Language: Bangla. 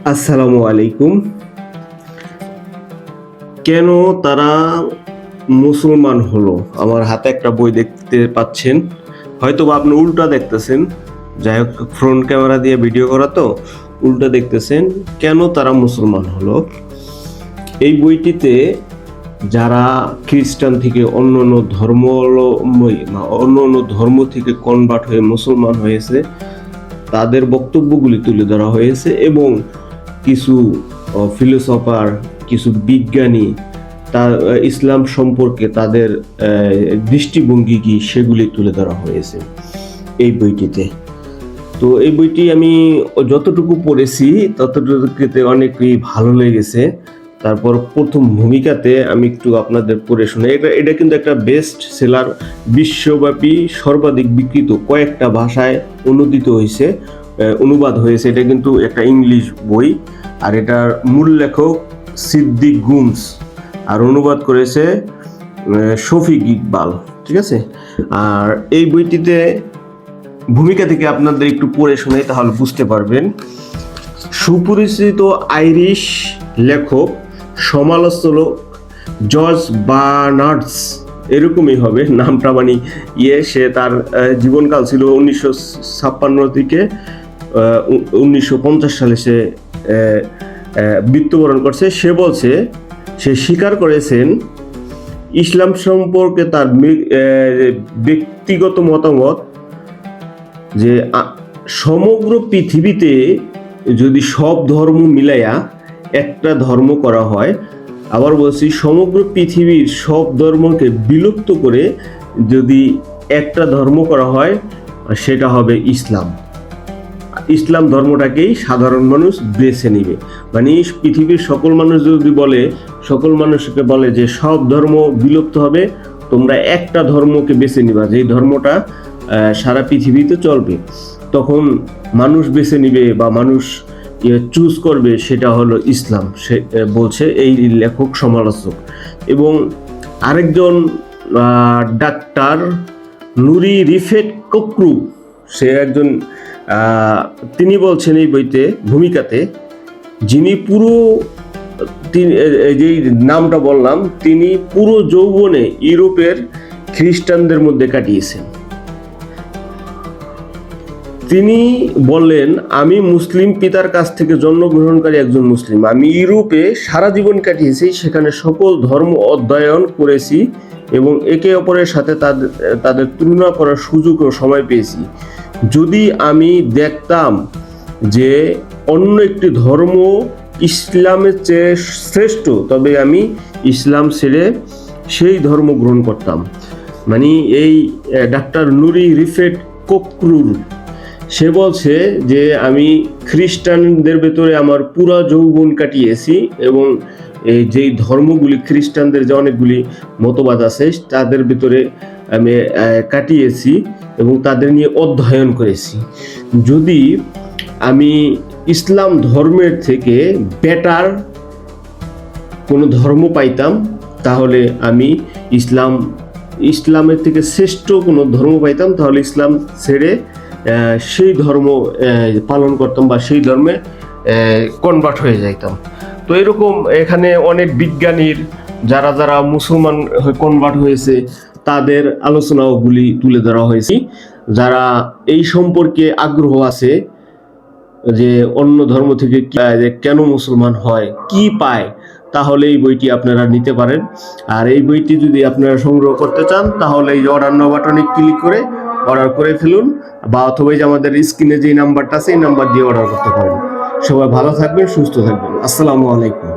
আসসালামু আলাইকুম। কেন তারা মুসলমান হলো? আমার হাতে একটা বই দেখতে পাচ্ছেন, হয়তো বা আপনি উল্টা দেখতেছেন। যাই হোক, ফ্রন্ট ক্যামেরা দিয়ে ভিডিও করা তো উল্টা দেখতেছেন। কেন তারা মুসলমান হলো? এই বইটিতে যারা খ্রিস্টান থেকে অন্য অন্য ধর্ম থেকে কনভার্ট হয়ে মুসলমান হয়েছে তাদের বক্তব্যগুলি তুলে ধরা হয়েছে এবং কিছু ফিলোসফার, কিছু বিজ্ঞানী তার ইসলাম সম্পর্কে তাদের দৃষ্টিভঙ্গি কি সেগুলি তুলে ধরা হয়েছে এই বইটিতে। তো এই বইটি আমি যতটুকু পড়েছি ততটুকুতে অনেকই ভালো লেগেছে। তারপর প্রথম ভূমিকাতে আমি একটু আপনাদের পড়ে শোনাই। এটা কিন্তু একটা বেস্ট সেলার, বিশ্বব্যাপী সর্বাধিক বিক্রিত, কয়েকটা ভাষায় অনুবাদ হয়েছে। এটা কিন্তু একটা ইংলিশ বই, আর এটার মূল লেখক সিদ্দিক গুমস, আর অনুবাদ করেছে শফিক ইকবাল। ঠিক আছে, আর এই বইটিতে ভূমিকা থেকে আপনাদের একটু পড়ে শোনাই, তাহলে বুঝতে পারবেন। সুপরিচিত আইরিশ লেখক, সমালোচক জর্জ বার্নার্ডস, এরকমই হবে নামটা, মানে সে তার জীবনকাল ছিল 1956 থেকে 1950 সালে সে মৃত্যুবরণ করছে। সে বলছে, সে স্বীকার করেছেন ইসলাম সম্পর্কে তার ব্যক্তিগত মতামত যে সমগ্র পৃথিবীতে যদি সব ধর্ম মিলাইয়া একটা ধর্ম করা হয়, আবার বলছি সমগ্র পৃথিবীর সব ধর্মকে বিলুপ্ত করে যদি একটা ধর্ম করা হয়, সেটা হবে ইসলাম। ইসলাম ধর্মটাকেই সাধারণ মানুষ বেছে নিবে। মানে পৃথিবীর সকল মানুষকে বলে যে সব ধর্ম বিলুপ্ত হবে, তোমরা একটা ধর্মকে বেছে নিবা, যে ধর্মটা সারা পৃথিবীতে চলবে। তখন মানুষ বেছে নিবে বা মানুষ চুজ করবে, সেটা হলো ইসলাম, সে বলছে এই লেখক সমালোচক। এবং আরেকজন ডাক্তার নুরি রিফেট কোকরু, সে একজন, তিনি বলছেন এই বইতে ভূমিকাতে, যিনি যেই নামটা বললাম, তিনি পুরো যৌবনে ইউরোপের খ্রিস্টানদের মধ্যে কাটিয়েছেন। তিনি বললেন, আমি মুসলিম পিতার কাছ থেকে জন্মগ্রহণকারী একজন মুসলিম। আমি ইউরোপে সারা জীবন কাটিয়েছি, সেখানে সকল ধর্ম অধ্যয়ন করেছি এবং একে অপরের সাথে তাদের তুলনা করার সুযোগ ও সময় পেয়েছি। যদি আমি দেখতাম যে অন্য একটি ধর্ম ইসলামের চেয়ে শ্রেষ্ঠ, তবে আমি ইসলাম ছেড়ে সেই ধর্ম গ্রহণ করতাম। মানে এই ডাক্তার নুরি রিফেট কোকরুর, সে বলছে যে আমি খ্রিস্টানদের ভেতরে আমার পুরা যৌবন কাটিয়েছি এবং এই যেই ধর্মগুলি, খ্রিস্টানদের যে অনেকগুলি মতবাদ আছে, তাদের ভিতরে আমি কাটিয়েছি এবং তাদের নিয়ে অধ্যয়ন করেছি। যদি আমি ইসলাম ধর্মের থেকে বেটার কোনো ধর্ম পাইতাম, তাহলে আমি ইসলামের থেকে শ্রেষ্ঠ কোনো ধর্ম পাইতাম, তাহলে ইসলাম ছেড়ে সেই ধর্ম পালন করতাম বা সেই ধর্মে কনভার্ট হয়ে যাইতাম। তো এরকম এখানে অনেক বিজ্ঞানীর যারা মুসলমান কনভার্ট হয়েছে তাদের আলোচনাগুলি তুলে ধরা হয়েছে। যারা এই সম্পর্কে আগ্রহ আছে যে অন্য ধর্ম থেকে কেন মুসলমান হয়, কি পায়, তাহলে এই বইটি আপনারা নিতে পারেন। আর এই বইটি যদি আপনারা সংগ্রহ করতে চান, তাহলে এই অর্ডার নাও বাটনে ক্লিক করে অর্ডার করে ফেলুন, বা অথবা যে আমাদের স্ক্রিনে যে নাম্বারটা আছে, এই নাম্বার দিয়ে অর্ডার করতে পারেন। সবাই ভালো থাকবেন, সুস্থ থাকবেন। আসসালামু আলাইকুম।